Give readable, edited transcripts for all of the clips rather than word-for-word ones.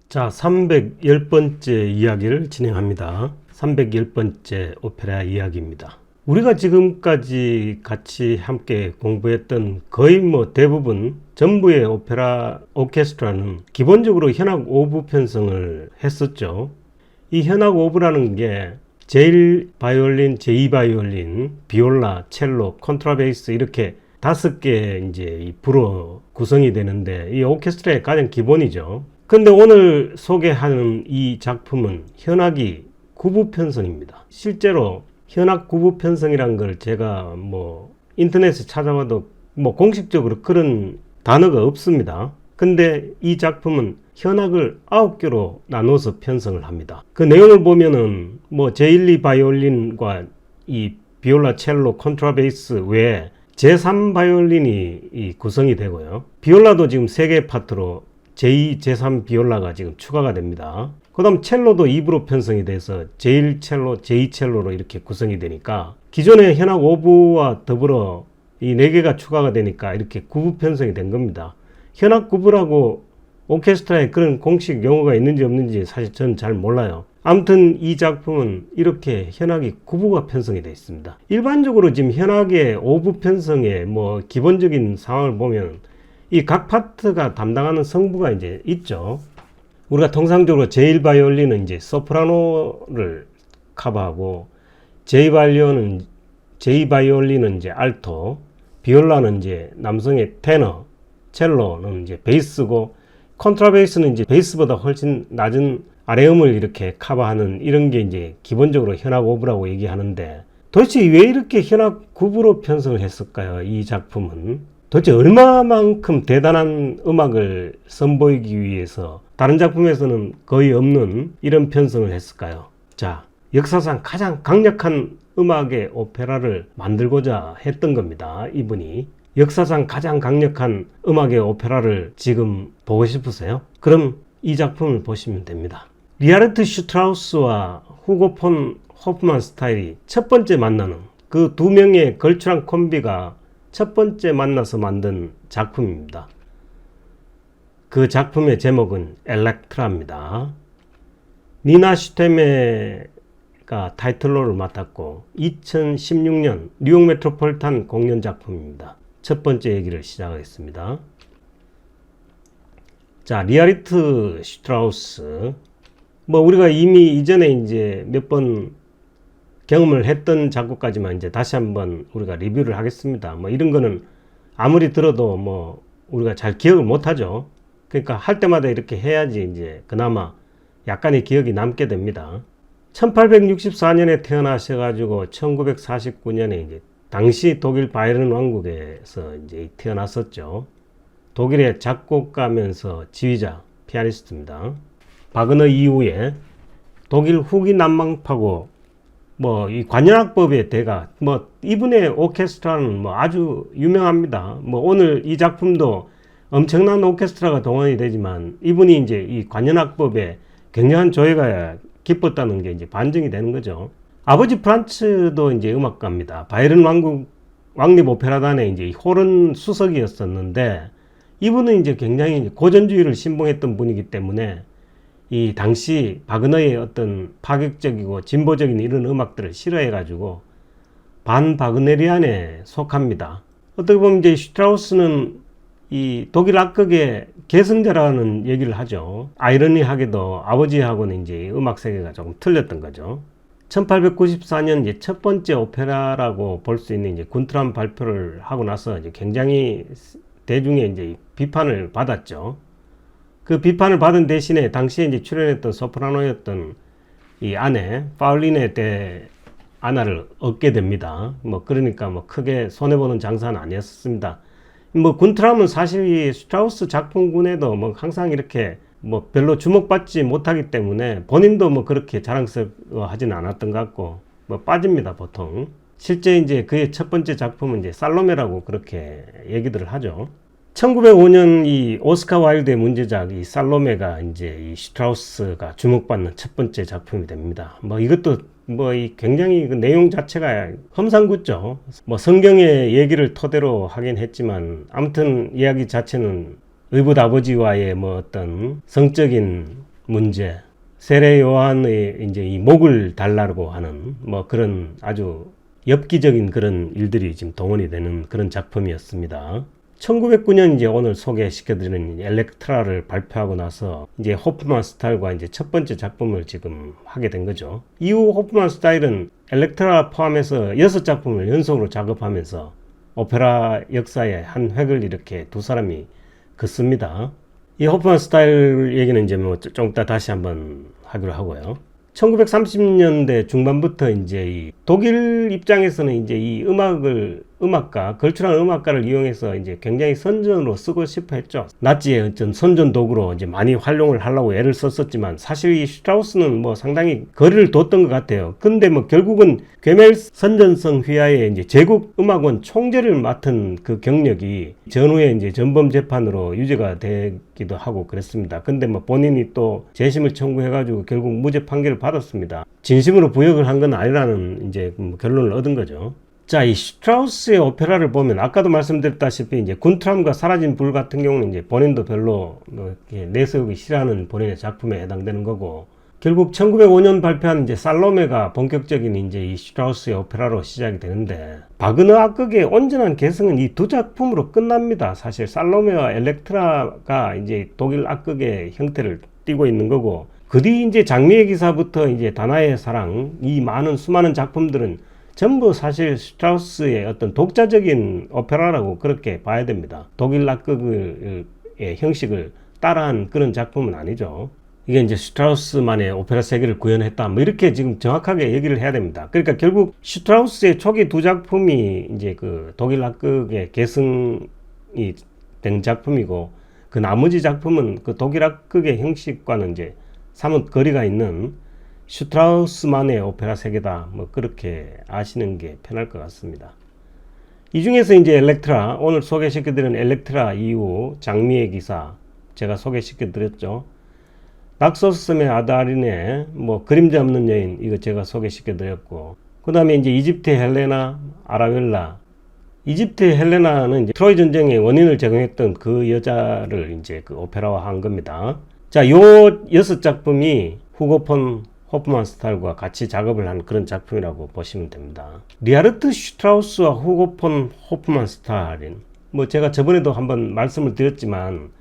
자, 310번째 이야기를 진행합니다. 310번째 오페라 이야기입니다. 우리가 지금까지 같이 함께 공부했던 거의 대부분 전부의 오페라 오케스트라는 기본적으로 현악 5부 편성을 했었죠. 이 현악 5부라는 게 제1 바이올린, 제2 바이올린, 비올라, 첼로, 콘트라베이스 이렇게 5개 이제 부로 구성이 되는데 이 오케스트라의 가장 기본이죠. 근데 오늘 소개하는 이 작품은 현악이 9부 편성입니다. 실제로 현악 9부 편성이란 걸 제가 인터넷에 찾아봐도 공식적으로 그런 단어가 없습니다. 근데 이 작품은 현악을 9개로 나눠서 편성을 합니다. 그 내용을 보면은 제1, 2 바이올린과 이 비올라, 첼로, 콘트라베이스 외에 제3 바이올린이 구성이 되고요. 비올라도 지금 3개 파트로 제2, 제3 비올라가 지금 추가가 됩니다. 그 다음 첼로도 2부로 편성이 돼서 제1 첼로, 제2 첼로로 이렇게 구성이 되니까 기존의 현악 5부와 더불어 이 4개가 추가가 되니까 이렇게 9부 편성이 된 겁니다. 현악 9부라고 오케스트라에 그런 공식 용어가 있는지 없는지 사실 저는 잘 몰라요. 아무튼 이 작품은 이렇게 현악이 9부가 편성이 되어 있습니다. 일반적으로 지금 현악의 5부 편성의 기본적인 상황을 보면 이 각 파트가 담당하는 성부가 이제 있죠. 우리가 통상적으로 제1 바이올린은 이제 소프라노를 커버하고 제2 바이올린은 이제 알토, 비올라는 이제 남성의 테너, 첼로는 이제 베이스고 콘트라베이스는 이제 베이스보다 훨씬 낮은 아래음을 이렇게 커버하는 이런 게 이제 기본적으로 현악 5부라고 얘기하는데 도대체 왜 이렇게 현악 9부로 편성을 했을까요? 이 작품은 도대체 얼마만큼 대단한 음악을 선보이기 위해서 다른 작품에서는 거의 없는 이런 편성을 했을까요? 자, 역사상 가장 강력한 음악의 오페라를 만들고자 했던 겁니다. 이분이 역사상 가장 강력한 음악의 오페라를 지금 보고 싶으세요? 그럼 이 작품을 보시면 됩니다. 리하르트 슈트라우스와 후고 폰 호프만스타일이 첫 번째 만나는 그 두 명의 걸출한 콤비가 첫 번째 만나서 만든 작품입니다. 그 작품의 제목은 엘렉트라입니다. 니나 슈테메가 타이틀로를 맡았고 2016년 뉴욕 메트로폴리탄 공연 작품입니다. 첫 번째 얘기를 시작하겠습니다. 자, 리하르트 슈트라우스 우리가 이미 이전에 이제 몇 번 경험을 했던 작곡까지만 이제 다시 한번 우리가 리뷰를 하겠습니다. 이런 거는 아무리 들어도 우리가 잘 기억을 못 하죠. 그러니까 할 때마다 이렇게 해야지 이제 그나마 약간의 기억이 남게 됩니다. 1864년에 태어나셔가지고 1949년에 이제 당시 독일 바이에른 왕국에서 이제 태어났었죠. 독일의 작곡가면서 지휘자, 피아니스트입니다. 바그너 이후에 독일 후기 난망파고 이 관현악법의 대가 이분의 오케스트라는 아주 유명합니다. 오늘 이 작품도 엄청난 오케스트라가 동원이 되지만 이분이 이제 이 관현악법에 굉장한 조예가 깊었다는 게 이제 반증이 되는 거죠. 아버지 프란츠도 이제 음악가입니다. 바이에른 왕립 오페라단의 이제 호른 수석이었었는데 이분은 이제 굉장히 고전주의를 신봉했던 분이기 때문에 이 당시 바그너의 어떤 파격적이고 진보적인 이런 음악들을 싫어해가지고 반바그네리안에 속합니다. 어떻게 보면 이제 슈트라우스는 이 독일 악극의 계승자라는 얘기를 하죠. 아이러니하게도 아버지하고는 이제 음악 세계가 조금 틀렸던 거죠. 1894년 이제 첫 번째 오페라라고 볼 수 있는 이제 군트람 발표를 하고 나서 이제 굉장히 대중의 이제 비판을 받았죠. 그 비판을 받은 대신에 당시에 이제 출연했던 소프라노였던 이 아내 파울리네 데 아나를 얻게 됩니다. 그러니까 크게 손해보는 장사는 아니었습니다. 군트람은 사실 이 슈트라우스 작품군에도 항상 이렇게 별로 주목받지 못하기 때문에 본인도 그렇게 자랑스러워하지는 않았던 것 같고 빠집니다 보통. 실제 이제 그의 첫 번째 작품은 이제 살로메라고 그렇게 얘기들을 하죠. 1905년 이 오스카 와일드의 문제작 이 살로메가 이제 이 슈트라우스가 주목받는 첫 번째 작품이 됩니다. 이것도 이 굉장히 그 내용 자체가 험상궂죠. 성경의 얘기를 토대로 하긴 했지만 아무튼 이야기 자체는 의붓 아버지와의 어떤 성적인 문제, 세례 요한의 이제 이 목을 달라고 하는 뭐 그런 아주 엽기적인 그런 일들이 지금 동원이 되는 그런 작품이었습니다. 1909년 이제 오늘 소개시켜드리는 엘렉트라를 발표하고 나서 이제 호프만 스타일과 이제 첫 번째 작품을 지금 하게 된 거죠. 이후 호프만 스타일은 엘렉트라 포함해서 6작품을 연속으로 작업하면서 오페라 역사의 한 획을 이렇게 두 사람이 긋습니다. 이 호프만 스타일 얘기는 이제 뭐 좀 이따 다시 한번 하기로 하고요. 1930년대 중반부터 이제 이 독일 입장에서는 이제 이 음악가, 걸출한 음악가를 이용해서 이제 굉장히 선전으로 쓰고 싶어 했죠. 나치의 어떤 선전 도구로 이제 많이 활용을 하려고 애를 썼었지만 사실 이 슈트라우스는 뭐 상당히 거리를 뒀던 것 같아요. 근데 뭐 결국은 괴멜 선전성 휘하에 이제 제국 음악원 총재를 맡은 그 경력이 전후에 이제 전범 재판으로 유죄가 되기도 하고 그랬습니다. 근데 뭐 본인이 또 재심을 청구해가지고 결국 무죄 판결을 받았습니다. 진심으로 부역을 한 건 아니라는 이제 뭐 결론을 얻은 거죠. 자, 이 슈트라우스의 오페라를 보면 아까도 말씀드렸다시피 이제 군트람과 사라진 불 같은 경우는 이제 본인도 별로 뭐 내세우기 싫어하는 본인의 작품에 해당되는 거고, 결국 1905년 발표한 이제 살로메가 본격적인 이제 이 슈트라우스의 오페라로 시작이 되는데, 바그너 악극의 온전한 개성은 이 두 작품으로 끝납니다. 사실 살로메와 엘렉트라가 이제 독일 악극의 형태를 띠고 있는 거고, 그 뒤 이제 장미의 기사부터 이제 다나의 사랑, 이 많은 수많은 작품들은 전부 사실 슈트라우스의 어떤 독자적인 오페라라고 그렇게 봐야 됩니다. 독일 악극의 형식을 따라한 그런 작품은 아니죠. 이게 이제 슈트라우스만의 오페라 세계를 구현했다, 뭐 이렇게 지금 정확하게 얘기를 해야 됩니다. 그러니까 결국 슈트라우스의 초기 두 작품이 이제 그 독일 악극의 계승이 된 작품이고, 그 나머지 작품은 그 독일 악극의 형식과는 이제 사뭇 거리가 있는 슈트라우스만의 오페라 세계다, 뭐 그렇게 아시는 게 편할 것 같습니다. 이 중에서 이제 엘렉트라, 오늘 소개시켜드린 엘렉트라 이후 장미의 기사 제가 소개시켜드렸죠. 낙소섬의 아다리네, 뭐 그림자 없는 여인, 이거 제가 소개시켜드렸고, 그 다음에 이제 이집트의 헬레나, 아라벨라. 이집트의 헬레나는 이제 트로이 전쟁의 원인을 제공했던 그 여자를 이제 그 오페라화한 겁니다. 자, 요 6작품이 후고 폰 호프만스탈과 같이 작업을 한 그런 작품이라고 보시면 됩니다. 리하르트 슈트라우스와 후고 폰 호프만스탈인, 뭐 제가 저번에도 한번 말씀을 드렸지만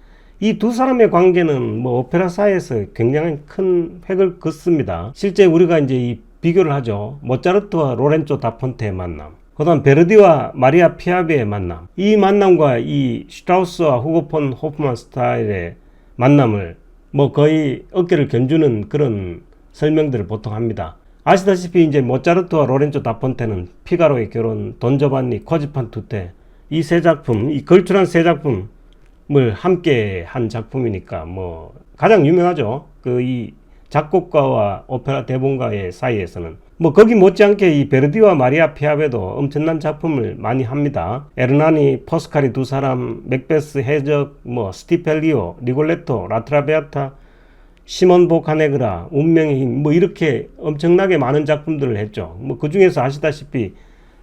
이 두 사람의 관계는 뭐 오페라사에서 굉장히 큰 획을 긋습니다. 실제 우리가 이제 이 비교를 하죠. 모차르트와 로렌조 다폰테의 만남, 그 다음 베르디와 마리아 피아베의 만남, 이 만남과 이 슈트라우스와 후고 폰 호프만스탈의 만남을 뭐 거의 어깨를 견주는 그런 설명들을 보통 합니다. 아시다시피 이제 모차르트와 로렌조 다폰테는 피가로의 결혼, 돈조반니, 코지판 투테, 이 세 작품, 이 걸출한 세 작품을 함께 한 작품이니까 뭐 가장 유명하죠. 그 이 작곡가와 오페라 대본가의 사이에서는 뭐 거기 못지않게 이 베르디와 마리아 피아베도 엄청난 작품을 많이 합니다. 에르나니, 포스카리 두 사람, 맥베스, 해적, 뭐 스티펠리오, 리골레토, 라트라베아타, 시몬 보카네그라, 운명의 힘, 뭐 이렇게 엄청나게 많은 작품들을 했죠. 뭐 그 중에서 아시다시피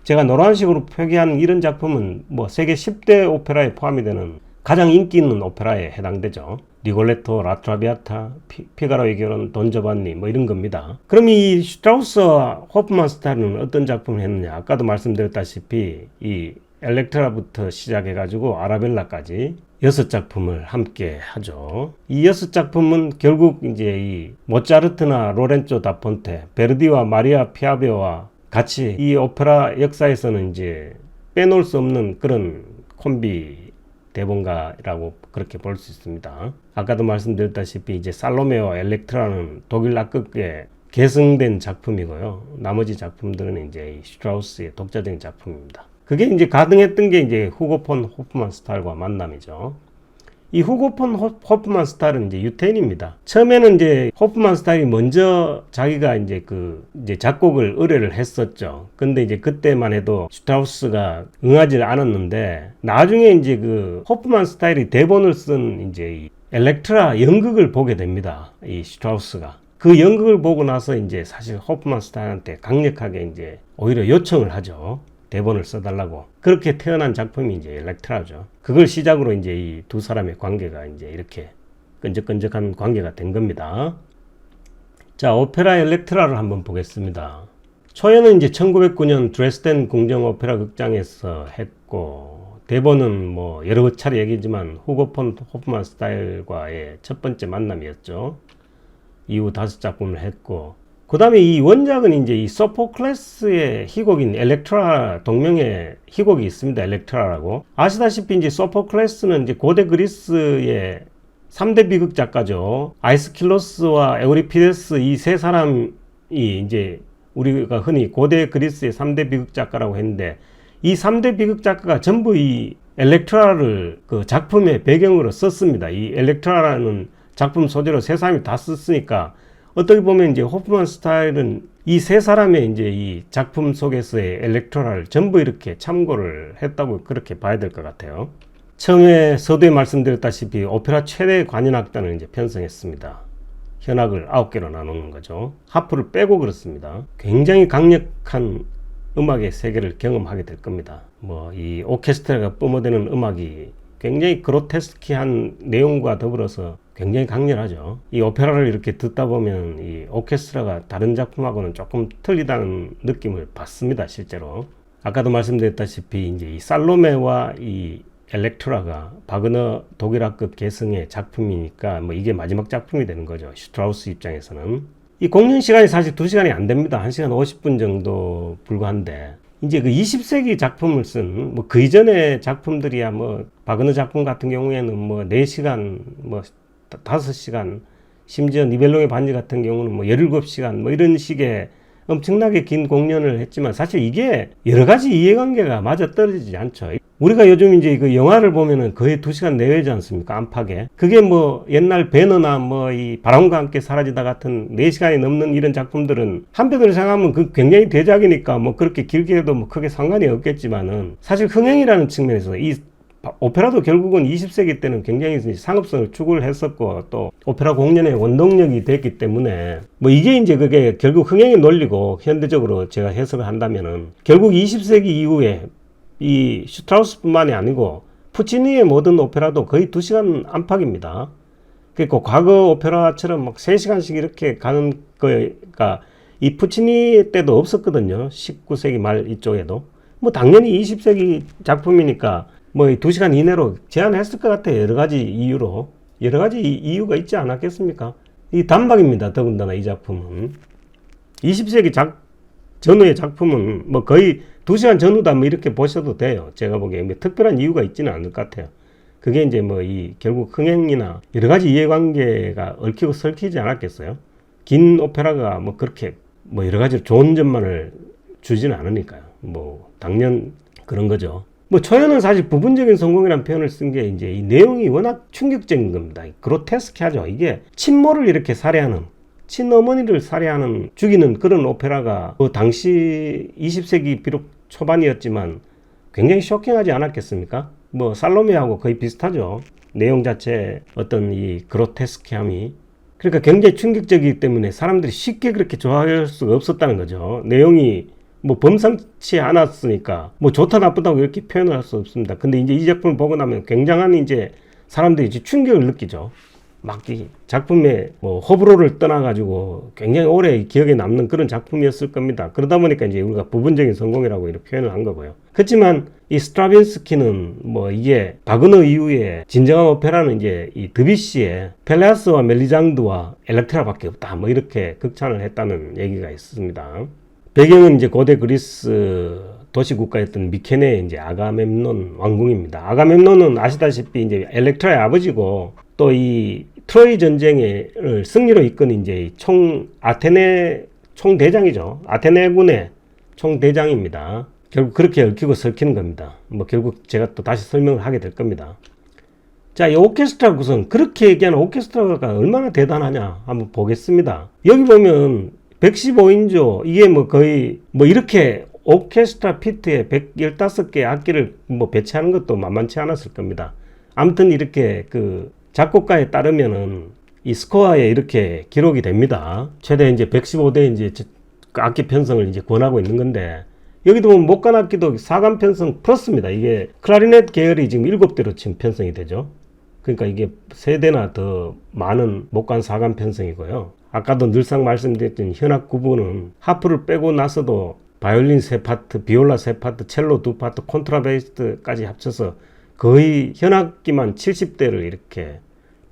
제가 노란식으로 표기한 이런 작품은 뭐 세계 10대 오페라에 포함이 되는 가장 인기 있는 오페라에 해당되죠. 리골레토, 라트라비아타, 피가로의 결혼, 돈조반니, 뭐 이런 겁니다. 그럼 이 슈트라우스와 호프만스탈은 어떤 작품을 했느냐? 아까도 말씀드렸다시피 이 엘렉트라부터 시작해가지고 아라벨라까지 6작품을 함께 하죠. 이 6작품은 결국 이제 이 모차르트나 로렌조 다폰테, 베르디와 마리아 피아베와 같이 이 오페라 역사에서는 이제 빼놓을 수 없는 그런 콤비 대본가라고 그렇게 볼 수 있습니다. 아까도 말씀드렸다시피 이제 살로메와 엘렉트라는 독일 악극에 계승된 작품이고요. 나머지 작품들은 이제 슈트라우스의 독자적인 작품입니다. 그게 이제 가능했던 게 이제 후고 폰 호프만스탈과 만남이죠. 이 후고 폰 호프만스탈은 이제 유태인입니다. 처음에는 이제 호프만스탈이 먼저 자기가 이제 이제 작곡을 의뢰를 했었죠. 근데 이제 그때만 해도 슈트라우스가 응하지 않았는데, 나중에 이제 그 호프만스탈이 대본을 쓴 이제 이 엘렉트라 연극을 보게 됩니다. 이 슈트라우스가. 그 연극을 보고 나서 이제 사실 호프만스탈한테 강력하게 이제 오히려 요청을 하죠. 대본을 써달라고. 그렇게 태어난 작품이 이제 엘렉트라죠. 그걸 시작으로 이제 이 두 사람의 관계가 이제 이렇게 끈적끈적한 관계가 된 겁니다. 자, 오페라 엘렉트라를 한번 보겠습니다. 초연은 이제 1909년 드레스덴 궁정 오페라 극장에서 했고, 대본은 뭐 여러 차례 얘기지만 후고 폰 호프만 스타일과의 첫 번째 만남이었죠. 이후 5작품을 했고, 그 다음에 이 원작은 이제 이 소포클레스의 희곡인 엘렉트라 동명의 희곡이 있습니다. 엘렉트라라고. 아시다시피 이제 소포클레스는 이제 고대 그리스의 3대 비극 작가죠. 아이스킬로스와 에우리피데스 이 세 사람이 이제 우리가 흔히 고대 그리스의 3대 비극 작가라고 했는데, 이 3대 비극 작가가 전부 이 엘렉트라를 그 작품의 배경으로 썼습니다. 이 엘렉트라라는 작품 소재로 세 사람이 다 썼으니까, 어떻게 보면 이제 호프만 스타일은 이 세 사람의 이제 이 작품 속에서의 엘렉트라를 전부 이렇게 참고를 했다고 그렇게 봐야 될 것 같아요. 처음에 서두에 말씀드렸다시피 오페라 최대 관현악단을 이제 편성했습니다. 현악을 9개로 나누는 거죠. 하프를 빼고 그렇습니다. 굉장히 강력한 음악의 세계를 경험하게 될 겁니다. 뭐 이 오케스트라가 뿜어대는 음악이 굉장히 그로테스키한 내용과 더불어서 굉장히 강렬하죠. 이 오페라를 이렇게 듣다 보면 이 오케스트라가 다른 작품하고는 조금 틀리다는 느낌을 받습니다, 실제로. 아까도 말씀드렸다시피 이제 이 살로메와 이 엘렉트라가 바그너 독일악급 계승의 작품이니까 뭐 이게 마지막 작품이 되는 거죠. 슈트라우스 입장에서는. 이 공연 시간이 사실 2시간이 안 됩니다. 1시간 50분 정도 불과한데, 이제 그 20세기 작품을 쓴 뭐 그 이전의 작품들이야 뭐 바그너 작품 같은 경우에는 뭐 4시간 뭐 5시간, 심지어 니벨롱의 반지 같은 경우는 뭐 17시간 뭐 이런 식의 엄청나게 긴 공연을 했지만, 사실 이게 여러 가지 이해관계가 맞아 떨어지지 않죠. 우리가 요즘 이제 그 영화를 보면은 거의 2시간 내외지 않습니까? 안팎에. 그게 뭐 옛날 배너나 뭐 이 바람과 함께 사라지다 같은 4시간이 넘는 이런 작품들은 한편으로 생각하면 그 굉장히 대작이니까 뭐 그렇게 길게 해도 뭐 크게 상관이 없겠지만은, 사실 흥행이라는 측면에서 이 오페라도 결국은 20세기 때는 굉장히 상업성을 추구를 했었고, 또 오페라 공연의 원동력이 됐기 때문에 뭐 이게 이제 그게 결국 흥행의 논리고, 현대적으로 제가 해석을 한다면은 결국 20세기 이후에 이 슈트라우스뿐만이 아니고 푸치니의 모든 오페라도 거의 2시간 안팎입니다. 그러니까 과거 오페라처럼 막 3시간씩 이렇게 가는 거가 이 푸치니 때도 없었거든요. 19세기 말 이쪽에도. 뭐 당연히 20세기 작품이니까 뭐 2시간 이내로 제한했을 것 같아요. 여러 가지 이유로. 여러 가지 이유가 있지 않았겠습니까? 이 단박입니다. 더군다나 이 작품은. 20세기 전후의 작품은 뭐 거의 2시간 전후다 뭐 이렇게 보셔도 돼요. 제가 보기에 뭐 특별한 이유가 있지는 않을 것 같아요. 그게 이제 뭐 이 결국 흥행이나 여러 가지 이해관계가 얽히고 설키지 않았겠어요? 긴 오페라가 뭐 그렇게 뭐 여러 가지 좋은 점만을 주지는 않으니까요. 뭐 당연 그런 거죠. 뭐 초연은 사실 부분적인 성공이라는 표현을 쓴 게 이제 이 내용이 워낙 충격적인 겁니다. 그로테스크하죠. 이게 친모를 이렇게 살해하는, 친어머니를 살해하는, 죽이는 그런 오페라가 그 당시 20세기 비록 초반이었지만 굉장히 쇼킹하지 않았겠습니까? 뭐 살로메하고 거의 비슷하죠. 내용 자체의 어떤 이 그로테스크함이. 그러니까 굉장히 충격적이기 때문에 사람들이 쉽게 그렇게 좋아할 수가 없었다는 거죠. 내용이 뭐 범상치 않았으니까 뭐 좋다 나쁘다고 이렇게 표현을 할 수 없습니다. 근데 이제 이 작품을 보고 나면 굉장한 이제 사람들이 이제 충격을 느끼죠. 막 이 작품의 뭐 호불호를 떠나가지고 굉장히 오래 기억에 남는 그런 작품이었을 겁니다. 그러다 보니까 이제 우리가 부분적인 성공이라고 이렇게 표현을 한 거고요. 그렇지만 이 스트라빈스키는 뭐 이게 바그너 이후에 진정한 오페라는 이제 이 드뷔시의 펠레아스와 멜리장드와 엘렉트라밖에 없다. 뭐 이렇게 극찬을 했다는 얘기가 있습니다. 배경은 이제 고대 그리스 도시국가였던 미케네의 이제 아가멤논 왕궁입니다. 아가멤논은 아시다시피 이제 엘렉트라의 아버지고, 또 이 트로이 전쟁을 승리로 이끈 이제 아테네 총대장이죠. 아테네군의 총대장입니다. 결국 그렇게 얽히고 설키는 겁니다. 뭐 결국 제가 또 다시 설명을 하게 될 겁니다. 자, 이 오케스트라 구성, 그렇게 얘기하는 오케스트라가 얼마나 대단하냐 한번 보겠습니다. 여기 보면 115인조, 이게 뭐 거의 뭐 이렇게 오케스트라 피트에 115개 악기를 뭐 배치하는 것도 만만치 않았을 겁니다. 아무튼 이렇게 그 작곡가에 따르면은 이 스코어에 이렇게 기록이 됩니다. 최대 이제 115대 이제 악기 편성을 이제 권하고 있는 건데, 여기도 보면 목관 악기도 4관 편성 플러스입니다. 이게 클라리넷 계열이 지금 7대로 지금 편성이 되죠. 그러니까 이게 3대나 더 많은 목관 사관 편성이고요. 아까도 늘상 말씀드렸던 현악 구부는 하프를 빼고 나서도 바이올린 3파트, 비올라 3파트, 첼로 2파트, 콘트라베이스까지 합쳐서 거의 현악기만 70대를 이렇게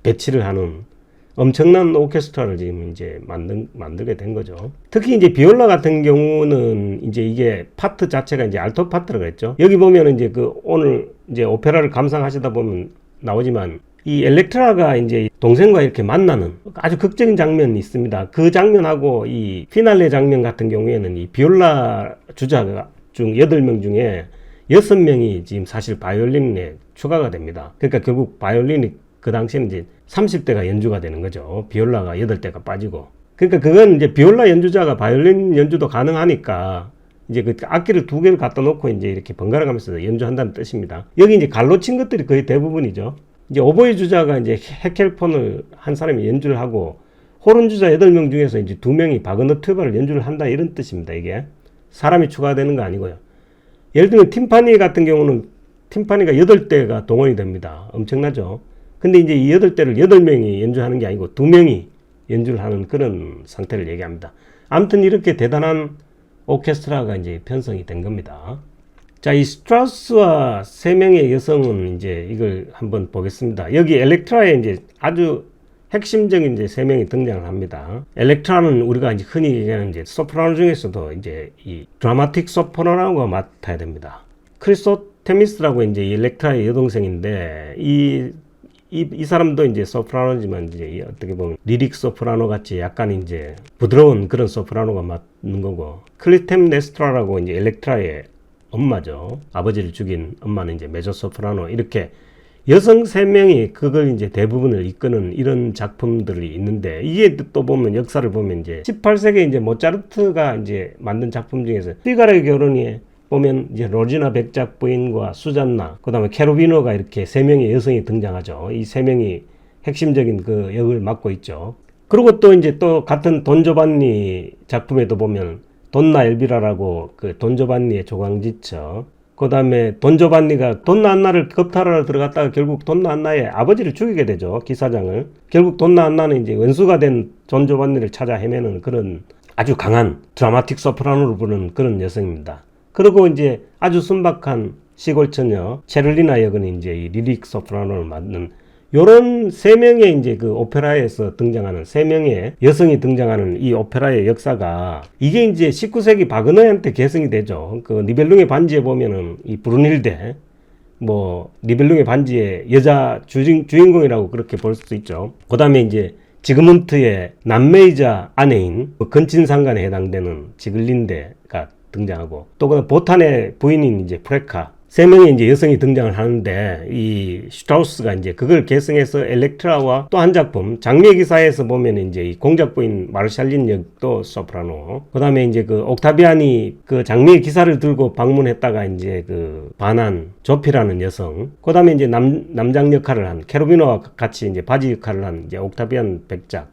배치를 하는 엄청난 오케스트라를 지금 이제 만들게 된 거죠. 특히 이제 비올라 같은 경우는 이제 이게 파트 자체가 이제 알토 파트라고 했죠. 여기 보면은 이제 그 오늘 이제 오페라를 감상하시다 보면 나오지만 이 엘렉트라가 이제 동생과 이렇게 만나는 아주 극적인 장면이 있습니다. 그 장면하고 이 피날레 장면 같은 경우에는 이 비올라 주자 중 8명 중에 6명이 지금 사실 바이올린에 추가가 됩니다. 그러니까 결국 바이올린이 그 당시에는 이제 30대가 연주가 되는 거죠. 비올라가 8대가 빠지고. 그러니까 그건 이제 비올라 연주자가 바이올린 연주도 가능하니까 이제 그 악기를 2개를 갖다 놓고 이제 이렇게 번갈아 가면서 연주한다는 뜻입니다. 여기 이제 갈로 친 것들이 거의 대부분이죠. 이제 오보이 주자가 이제 헤켈폰을 한 사람이 연주를 하고 호른 주자 8명 중에서 이제 2명이 바그너 튜바를 연주를 한다 이런 뜻입니다. 이게 사람이 추가되는 거 아니고요. 예를 들면 팀파니 같은 경우는 팀파니가 8대가 동원이 됩니다. 엄청나죠. 근데 이제 이 8대를 8명이 연주하는 게 아니고 2명이 연주를 하는 그런 상태를 얘기합니다. 아무튼 이렇게 대단한 오케스트라가 이제 편성이 된 겁니다. 자, 이 스트라우스와 3명의 여성은 이제 이걸 한번 보겠습니다. 여기 엘렉트라에 이제 아주 핵심적인 이제 3명이 등장을 합니다. 엘렉트라는 우리가 이제 흔히 얘기하는 이제 소프라노 중에서도 이제 이 드라마틱 소프라노가 맡아야 됩니다. 크리소테미스라고 이제 이 엘렉트라의 여동생인데 이 사람도 이제 소프라노지만 이제 어떻게 보면 리릭 소프라노 같이 약간 이제 부드러운 그런 소프라노가 맡는 거고, 클리템네스트라라고 이제 엘렉트라의 엄마죠. 아버지를 죽인 엄마는 이제 메조 소프라노. 이렇게 여성 3명이 그걸 이제 대부분을 이끄는 이런 작품들이 있는데, 이게 또 보면 역사를 보면 이제 18세기 이제 모차르트가 이제 만든 작품 중에서 피가로의 결혼이 보면 이제 로지나 백작 부인과 수잔나, 그 다음에 케로비노가 이렇게 3명의 여성이 등장하죠. 이 3명이 핵심적인 그 역을 맡고 있죠. 그리고 또 이제 또 같은 돈조반니 작품에도 보면 돈나 엘비라라고 그 돈조반니의 조광지처, 그 다음에 돈조반니가 돈나 안나를 겁탈하러 들어갔다가 결국 돈나 안나의 아버지를 죽이게 되죠. 기사장을. 결국 돈나 안나는 이제 원수가 된 돈조반니를 찾아 헤매는 그런 아주 강한 드라마틱 소프라노를 부르는 그런 여성입니다. 그리고 이제 아주 순박한 시골처녀 체를리나 역은 이제 이 리릭 소프라노를 맡는 요런 3명의 이제 그 오페라에서 등장하는 3명의 여성이 등장하는 이 오페라의 역사가 이게 이제 19세기 바그너한테 계승이 되죠. 그 니벨룽의 반지에 보면은 이 브루닐데, 뭐 니벨룽의 반지의 여자 주인공이라고 그렇게 볼 수도 있죠. 그 다음에 이제 지그문트의 남매이자 아내인 건친상간에 해당되는 지글린데가 등장하고, 또 그 보탄의 부인인 이제 프레카, 3명의 이제 여성이 등장을 하는데, 이 슈트라우스가 이제 그걸 계승해서 엘렉트라와 또 한 작품, 장미의 기사에서 보면 이제 이 공작부인 마르샬린 역도 소프라노, 그 다음에 이제 그 옥타비안이 그 장미의 기사를 들고 방문했다가 이제 그 반한 조피라는 여성, 그 다음에 이제 남장 역할을 한 케로비노와 같이 이제 바지 역할을 한 이제 옥타비안 백작,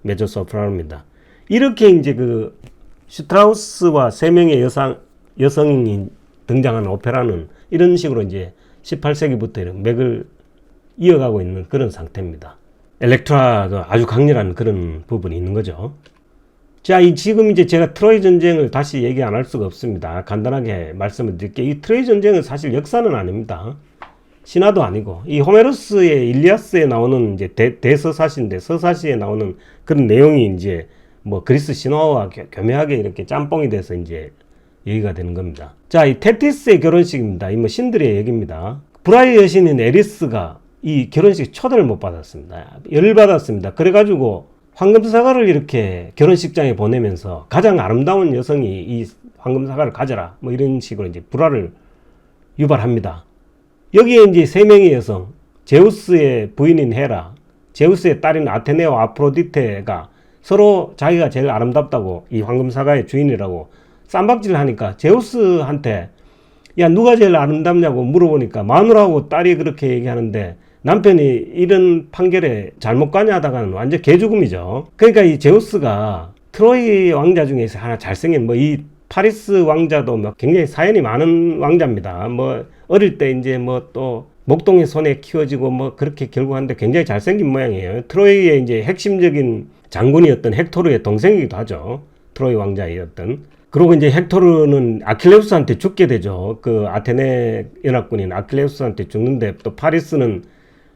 메조 소프라노입니다. 이렇게 이제 그 슈트라우스와 3명의 여성이 등장하는 오페라는 이런 식으로 이제 18세기부터 이런 맥을 이어가고 있는 그런 상태입니다. 엘렉트라가 아주 강렬한 그런 부분이 있는 거죠. 자, 지금 이제 제가 트로이 전쟁을 다시 얘기 안 할 수가 없습니다. 간단하게 말씀을 드릴게요. 이 트로이 전쟁은 사실 역사는 아닙니다. 신화도 아니고, 이 호메로스의 일리아스에 나오는 이제 대서사시인데, 서사시에 나오는 그런 내용이 이제 뭐 그리스 신화와 교묘하게 이렇게 짬뽕이 돼서 이제 얘기가 되는 겁니다. 자, 이 테티스의 결혼식입니다. 이 뭐 신들의 얘기입니다. 브라의 여신인 에리스가 이 결혼식 초대를 못 받았습니다. 열을 받았습니다. 그래가지고 황금사과를 이렇게 결혼식장에 보내면서 가장 아름다운 여성이 이 황금사과를 가져라, 뭐 이런 식으로 이제 불화를 유발합니다. 여기에 이제 3명의 여성, 제우스의 부인인 헤라, 제우스의 딸인 아테네와 아프로디테가 서로 자기가 제일 아름답다고, 이 황금사과의 주인이라고 쌈박질을 하니까 제우스한테 야, 누가 제일 아름답냐고 물어보니까 마누라하고 딸이 그렇게 얘기하는데 남편이 이런 판결에 잘못 가냐 하다가는 완전 개죽음이죠. 그러니까 이 제우스가 트로이 왕자 중에서 하나 잘생긴, 뭐 이 파리스 왕자도 뭐 굉장히 사연이 많은 왕자입니다. 뭐 어릴 때 이제 뭐 또 목동의 손에 키워지고 뭐 그렇게 결국 하는데 굉장히 잘생긴 모양이에요. 트로이의 이제 핵심적인 장군이었던 헥토르의 동생이기도 하죠. 트로이 왕자이었던. 그리고 이제 헥토르는 아킬레우스한테 죽게 되죠. 그 아테네 연합군인 아킬레우스한테 죽는데 또 파리스는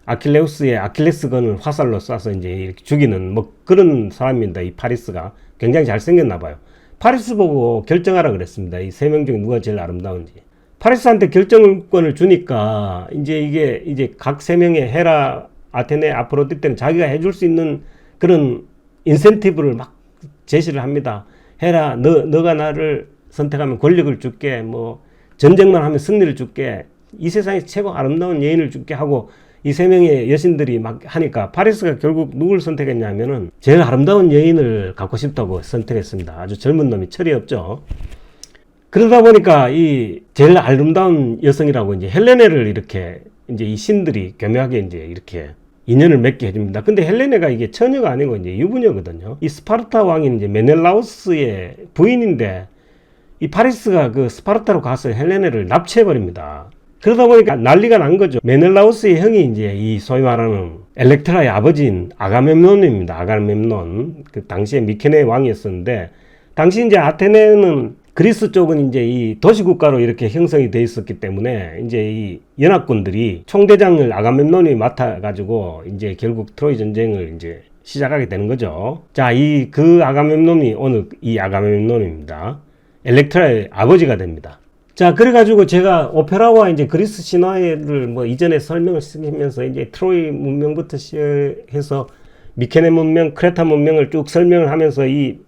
아킬레우스의 아킬레스건을 화살로 쏴서 이제 이렇게 죽이는 뭐 그런 사람입니다. 이 파리스가 굉장히 잘생겼나 봐요. 파리스 보고 결정하라 그랬습니다. 이 세 명 중에 누가 제일 아름다운지. 파리스한테 결정권을 주니까 이제 이게 이제 각 세 명의 헤라, 아테네, 아프로디테는 자기가 해줄 수 있는 그런 인센티브를 막 제시를 합니다. 헤라, 너가 나를 선택하면 권력을 줄게, 뭐 전쟁만 하면 승리를 줄게, 이 세상에 최고 아름다운 여인을 줄게 하고 이 세 명의 여신들이 막 하니까 파리스가 결국 누굴 선택했냐면은 제일 아름다운 여인을 갖고 싶다고 선택했습니다. 아주 젊은 놈이 철이 없죠. 그러다 보니까 이 제일 아름다운 여성이라고 이제 헬레네를 이렇게 이제 이 신들이 교묘하게 이제 이렇게 인연을 맺게 해줍니다. 근데 헬레네가 이게 처녀가 아니고 이제 유부녀거든요. 이 스파르타 왕인 이제 메넬라우스의 부인인데 이 파리스가 그 스파르타로 가서 헬레네를 납치해버립니다. 그러다 보니까 난리가 난 거죠. 메넬라우스의 형이 이제 이 소위 말하는 엘렉트라의 아버지인 아가멤논입니다. 아가멤논. 그 당시에 미케네 왕이었었는데, 당시 이제 아테네는 그리스 쪽은 이제 이 도시국가로 이렇게 형성이 돼 있었기 때문에 이제 이 연합군들이 총대장을 아가멤논이 맡아가지고 이제 결국 트로이 전쟁을 이제 시작하게 되는 거죠. 자, 그 아가멤논이 오늘 이 아가멤논입니다. 엘렉트라의 아버지가 됩니다. 자, 그래가지고 제가 오페라와 이제 그리스 신화를 뭐 이전에 설명을 쓰면서 이제 트로이 문명부터 시작해서 미케네 문명, 크레타 문명을 쭉 설명을 하면서 이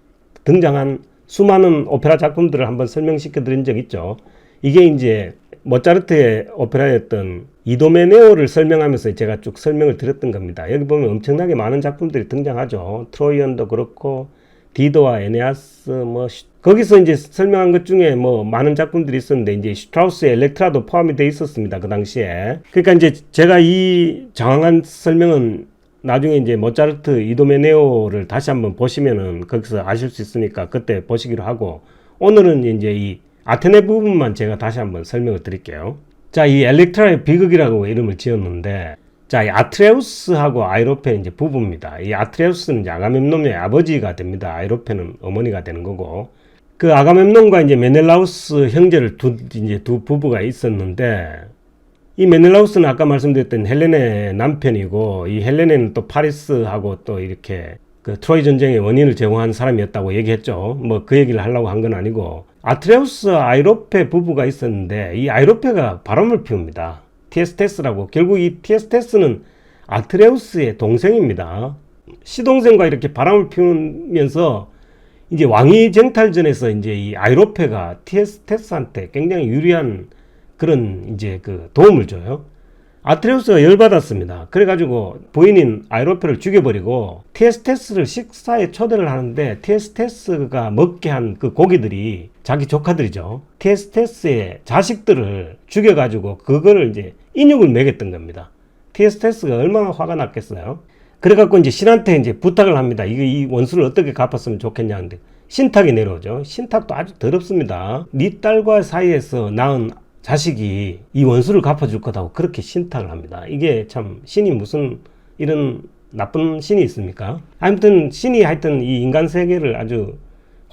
등장한 수많은 오페라 작품들을 한번 설명시켜 드린 적 있죠. 이게 이제 모차르트의 오페라였던 이도메네오를 설명하면서 제가 쭉 설명을 드렸던 겁니다. 여기 보면 엄청나게 많은 작품들이 등장하죠. 트로이언도 그렇고 디도와 에네아스 뭐 거기서 이제 설명한 것 중에 뭐 많은 작품들이 있었는데 이제 슈트라우스의 엘렉트라도 포함이 돼 있었습니다. 그 당시에. 그러니까 이제 제가 이 장황한 설명은 나중에 이제 모차르트 이도메네오를 다시 한번 보시면은 거기서 아실 수 있으니까 그때 보시기로 하고, 오늘은 이제 이 아테네 부분만 제가 다시 한번 설명을 드릴게요. 자, 이 엘렉트라의 비극이라고 이름을 지었는데, 자, 이 아트레우스하고 아이로페 이제 부부입니다. 이 아트레우스는 이제 아가멤논의 아버지가 됩니다. 아이로페는 어머니가 되는 거고, 그 아가멤논과 이제 메넬라우스 형제를 이제 두 부부가 있었는데, 이 메넬라우스는 아까 말씀드렸던 헬레네 남편이고, 이 헬레네는 또 파리스하고 또 이렇게 그 트로이 전쟁의 원인을 제공한 사람이었다고 얘기했죠. 뭐 그 얘기를 하려고 한 건 아니고, 아트레우스 아이로페 부부가 있었는데 이 아이로페가 바람을 피웁니다. 티에스테스라고. 결국 이 티에스테스는 아트레우스의 동생입니다. 시동생과 이렇게 바람을 피우면서 이제 왕위 쟁탈전에서 이제 이 아이로페가 티에스테스한테 굉장히 유리한 그런 이제 그 도움을 줘요. 아트레우스가 열받았습니다. 그래가지고 부인인 아이로페를 죽여버리고 티에스테스를 식사에 초대를 하는데, 티에스테스가 먹게 한 그 고기들이 자기 조카들이죠. 티에스테스의 자식들을 죽여가지고 그거를 이제 인육을 먹였던 겁니다. 티에스테스가 얼마나 화가 났겠어요. 그래갖고 이제 신한테 이제 부탁을 합니다. 이 원수를 어떻게 갚았으면 좋겠냐는데 신탁이 내려오죠. 신탁도 아주 더럽습니다. 네 딸과 사이에서 낳은 자식이 이 원수를 갚아줄 거다고 그렇게 신탁을 합니다. 이게 참 신이 무슨 이런 나쁜 신이 있습니까? 아무튼 신이 하여튼 이 인간 세계를 아주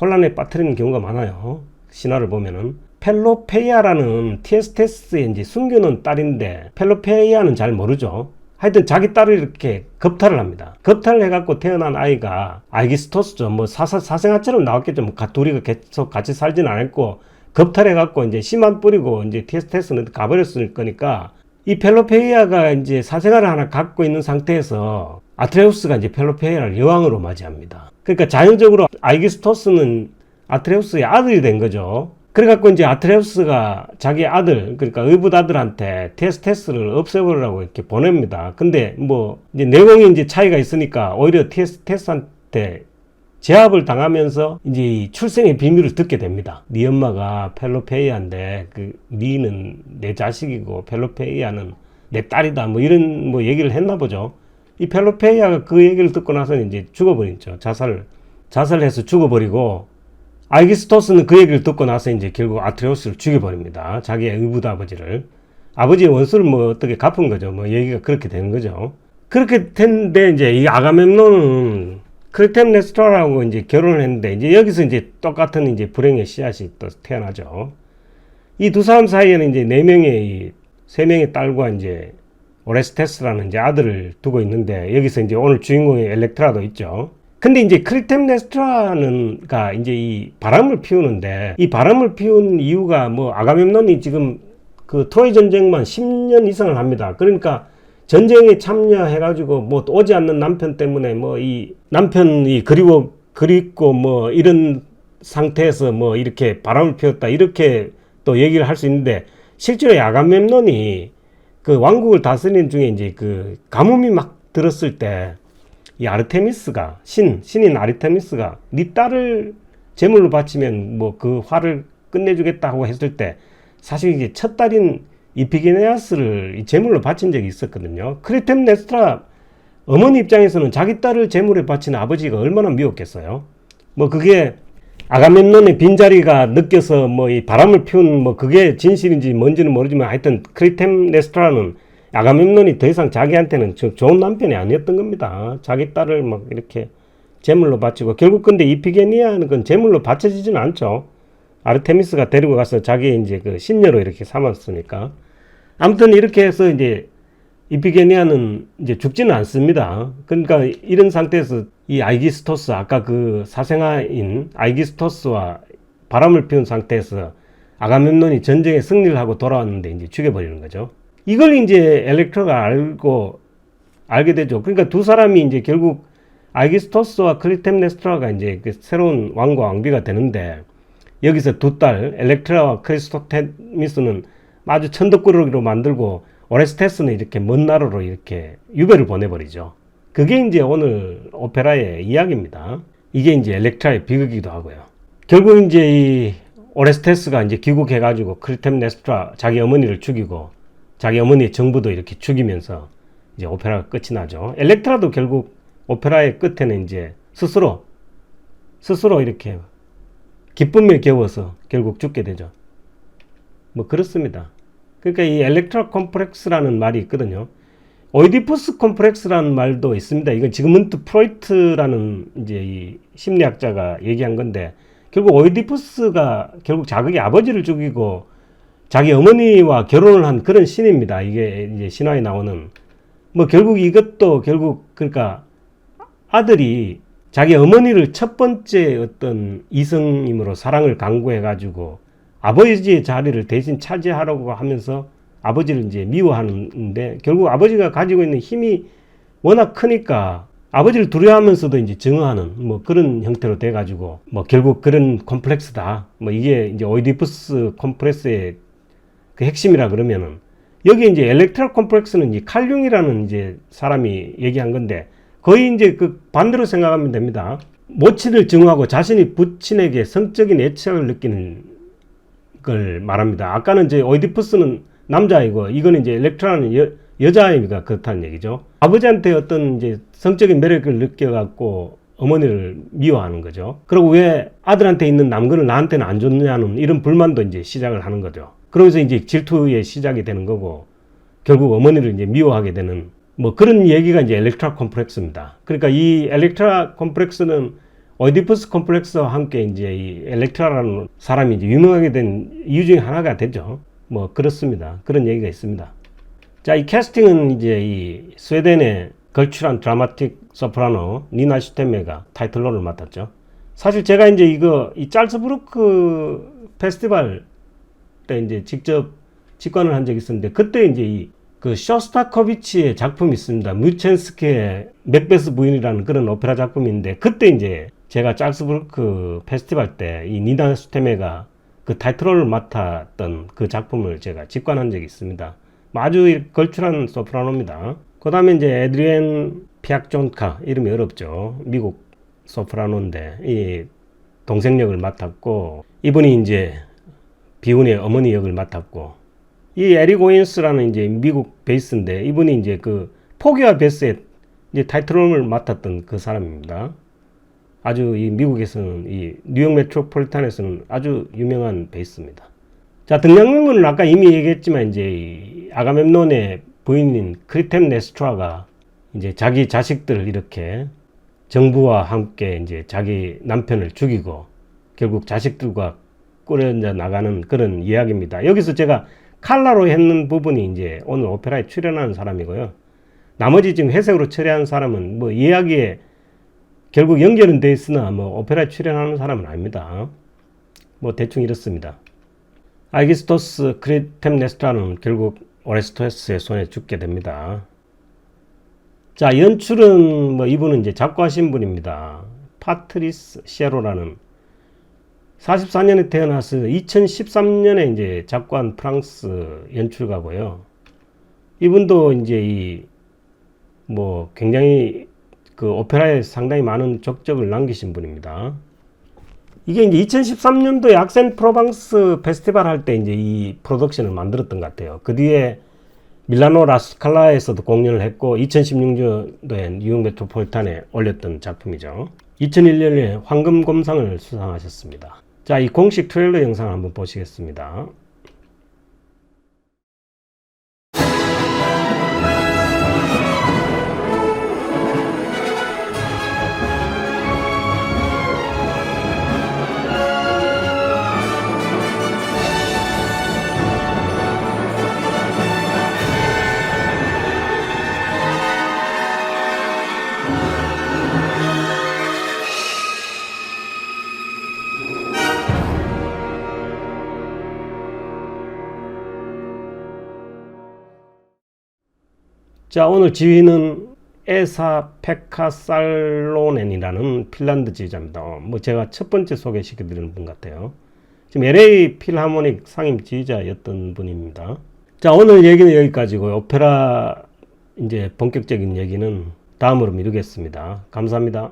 혼란에 빠뜨리는 경우가 많아요. 신화를 보면은. 펠로페이아라는 티에스테스의 이제 숨겨놓은 딸인데, 펠로페이아는 잘 모르죠. 하여튼 자기 딸을 이렇게 겁탈을 합니다. 겁탈을 해갖고 태어난 아이가 알기스토스죠. 뭐 사생아처럼 나왔겠죠. 뭐 둘이 계속 같이 살진 않았고, 겁탈해갖고 이제 씨만 뿌리고 이제 티에스테스는 가버렸을 거니까, 이 펠로페이아가 이제 사생아를 하나 갖고 있는 상태에서 아트레우스가 이제 펠로페이아를 여왕으로 맞이합니다. 그러니까 자연적으로 알기스토스는 아트레우스의 아들이 된 거죠. 그래갖고 이제 아트레우스가 자기 아들, 그러니까 의붓 아들한테 티에스테스를 없애버리라고 이렇게 보냅니다. 근데 뭐 이제 내용이 이제 차이가 있으니까 오히려 티에스테스한테 제압을 당하면서 이제 이 출생의 비밀을 듣게 됩니다. 네 엄마가 펠로페이아인데 네는 내 자식이고 펠로페이아는 내 딸이다. 뭐 이런 뭐 얘기를 했나 보죠. 이 펠로페이아가 그 얘기를 듣고 나서는 이제 죽어버리죠. 자살해서 죽어버리고, 알기스토스는 그 얘기를 듣고 나서 이제 결국 아트레우스를 죽여버립니다. 자기의 의붓 아버지를. 아버지의 원수를 뭐 어떻게 갚은 거죠. 뭐 얘기가 그렇게 되는 거죠. 그렇게 됐는데 이제 이 아가멤논은 클리템네스트라하고 이제 결혼을 했는데 이제 여기서 이제 똑같은 이제 불행의 씨앗이 또 태어나죠. 이 두 사람 사이에는 이제 세 명의 딸과 이제 오레스테스라는 이제 아들을 두고 있는데 여기서 이제 오늘 주인공의 엘렉트라도 있죠. 근데 이제 클리템네스트라는가 이제 이 바람을 피우는데 이 바람을 피운 이유가 뭐 아가멤논이 지금 그 트로이 전쟁만 10년 이상을 합니다. 그러니까 전쟁에 참여해가지고 뭐 오지 않는 남편 때문에 뭐 이 남편이 그립고 뭐 이런 상태에서 뭐 이렇게 바람을 피웠다 이렇게 또 얘기를 할 수 있는데 실제로 아가멤논이 그 왕국을 다스리는 중에 이제 그 가뭄이 막 들었을 때 이 아르테미스가 신인 아르테미스가 네 딸을 제물로 바치면 뭐 그 화를 끝내주겠다고 했을 때 사실 이게 첫 딸인 이피게네아스를 제물로 바친 적이 있었거든요. 클리템네스트라 어머니 입장에서는 자기 딸을 제물에 바치는 아버지가 얼마나 미웠겠어요. 뭐 그게 아가멤논의 빈자리가 느껴서 뭐 이 바람을 피운 뭐 그게 진실인지 뭔지는 모르지만 하여튼 클리템네스트라는 아가멤논이 더 이상 자기한테는 좋은 남편이 아니었던 겁니다. 자기 딸을 막 이렇게 제물로 바치고 결국 근데 이피게니아는 건 제물로 바쳐지지는 않죠. 아르테미스가 데리고 가서 자기 이제 그 신녀로 이렇게 삼았으니까. 아무튼 이렇게 해서 이제 이피게니아는 이제 죽지는 않습니다. 그러니까 이런 상태에서 이 아이기스토스 아까 그 사생아인 아이기스토스와 바람을 피운 상태에서 아가멤논이 전쟁에 승리를 하고 돌아왔는데 이제 죽여버리는 거죠. 이걸 이제 엘렉트라가 알게 되죠. 그러니까 두 사람이 이제 결국 아이기스토스와 클리템네스트라가 이제 그 새로운 왕과 왕비가 되는데 여기서 두 딸 엘렉트라와 크리스토테미스는 아주 천덕꾸러기로 만들고 오레스테스는 이렇게 먼 나라로 이렇게 유배를 보내버리죠. 그게 이제 오늘 오페라의 이야기입니다. 이게 이제 엘렉트라의 비극이기도 하고요. 결국 이제 이 오레스테스가 이제 귀국해가지고 클리템네스트라 자기 어머니를 죽이고 자기 어머니의 정부도 이렇게 죽이면서 이제 오페라가 끝이 나죠. 엘렉트라도 결국 오페라의 끝에는 이제 스스로 이렇게 기쁨에 겨워서 결국 죽게 되죠. 뭐 그렇습니다. 그러니까 이 엘렉트라 콤플렉스라는 말이 있거든요. 오이디푸스 콤플렉스라는 말도 있습니다. 이건 지금 문득 프로이트라는 이제 이 심리학자가 얘기한 건데 결국 오이디푸스가 결국 자기 아버지를 죽이고 자기 어머니와 결혼을 한 그런 신입니다. 이게 이제 신화에 나오는 뭐 결국 이것도 결국 그러니까 아들이 자기 어머니를 첫 번째 어떤 이성임으로 사랑을 강구해 가지고 아버지의 자리를 대신 차지하려고 하면서 아버지를 이제 미워하는데 결국 아버지가 가지고 있는 힘이 워낙 크니까 아버지를 두려워하면서도 이제 증오하는 뭐 그런 형태로 돼 가지고 뭐 결국 그런 콤플렉스다. 뭐 이게 이제 오이디푸스 콤플렉스의 그 핵심이라 그러면은 여기 이제 엘렉트라 콤플렉스는 이 칼융이라는 이제 사람이 얘기한 건데 거의 이제 그 반대로 생각하면 됩니다. 모친을 증오하고 자신이 부친에게 성적인 애착을 느끼는 걸 말합니다. 아까는 이제 오이디푸스는 남자이고 이거는 이제 엘렉트라는 여자아이가 그렇다는 얘기죠. 아버지한테 어떤 이제 성적인 매력을 느껴갖고 어머니를 미워하는 거죠. 그리고 왜 아들한테 있는 남건을 나한테는 안 줬느냐는 이런 불만도 이제 시작을 하는 거죠. 그러면서 이제 질투의 시작이 되는 거고 결국 어머니를 이제 미워하게 되는 뭐 그런 얘기가 이제 엘렉트라 콤플렉스입니다. 그러니까 이 엘렉트라 콤플렉스는 오이디푸스 콤플렉스와 함께 이제 이 엘렉트라라는 사람이 이제 유명하게 된 이유 중에 하나가 되죠. 뭐 그렇습니다. 그런 얘기가 있습니다. 자, 이 캐스팅은 이제 이 스웨덴의 걸출한 드라마틱 소프라노 니나 슈테메가 타이틀롤을 맡았죠. 사실 제가 이제 이 짤츠부르크 페스티벌 때 이제 직접 직관을 한 적이 있었는데 그때 이제 그 쇼스타코비치의 작품이 있습니다. 뮤첸스키의 맥베스 부인이라는 그런 오페라 작품인데 그때 이제 제가 짤츠부르크 페스티벌 때 이 니나 슈테메가 그 타이틀롤을 맡았던 그 작품을 제가 직관한 적이 있습니다. 아주 걸출한 소프라노입니다. 그 다음에 이제 에드리엔 피악존카, 이름이 어렵죠. 미국 소프라노인데 이 동생 역을 맡았고 이분이 이제 비운의 어머니 역을 맡았고 이 에릭 오인스라는 이제 미국 베이스인데 이분이 이제 그 포기와 베스의 이제 타이틀롤을 맡았던 그 사람입니다. 아주 이 미국에서는 이 뉴욕 메트로폴리탄에서는 아주 유명한 베이스입니다. 자, 등장인물은 아까 이미 얘기했지만 이제 이 아가멤논의 부인인 크리템네스트라가 이제 자기 자식들을 이렇게 정부와 함께 이제 자기 남편을 죽이고 결국 자식들과 꾸려져 나가는 그런 이야기입니다. 여기서 제가 칼라로 했는 부분이 이제 오늘 오페라에 출연하는 사람이고요. 나머지 지금 회색으로 처리한 사람은 뭐 이야기에 결국 연결은 돼 있으나 뭐 오페라에 출연하는 사람은 아닙니다. 뭐 대충 이렇습니다. 알기스토스 크리템네스트라는 결국 오레스토스의 손에 죽게 됩니다. 자, 연출은 뭐 이분은 이제 작곡하신 분입니다. 파트리스 시에로라는 44년에 태어나서 2013년에 이제 작곡한 프랑스 연출가고요. 이분도 이제 이 뭐 굉장히 그 오페라에 상당히 많은 족적을 남기신 분입니다. 이게 이제 2013년도에 악센 프로방스 페스티벌 할 때 이제 이 프로덕션을 만들었던 것 같아요. 그 뒤에 밀라노 라스칼라에서도 공연을 했고 2016년도에 뉴욕 메트로폴리탄에 올렸던 작품이죠. 2001년에 황금곰상을 수상하셨습니다. 자, 이 공식 트레일러 영상을 한번 보시겠습니다. 자, 오늘 지휘는 에사 페카 살로넨이라는 핀란드 지휘자입니다. 뭐 제가 첫 번째 소개시켜드리는 분 같아요. 지금 LA 필하모닉 상임 지휘자였던 분입니다. 자, 오늘 얘기는 여기까지고요. 오페라 이제 본격적인 얘기는 다음으로 미루겠습니다. 감사합니다.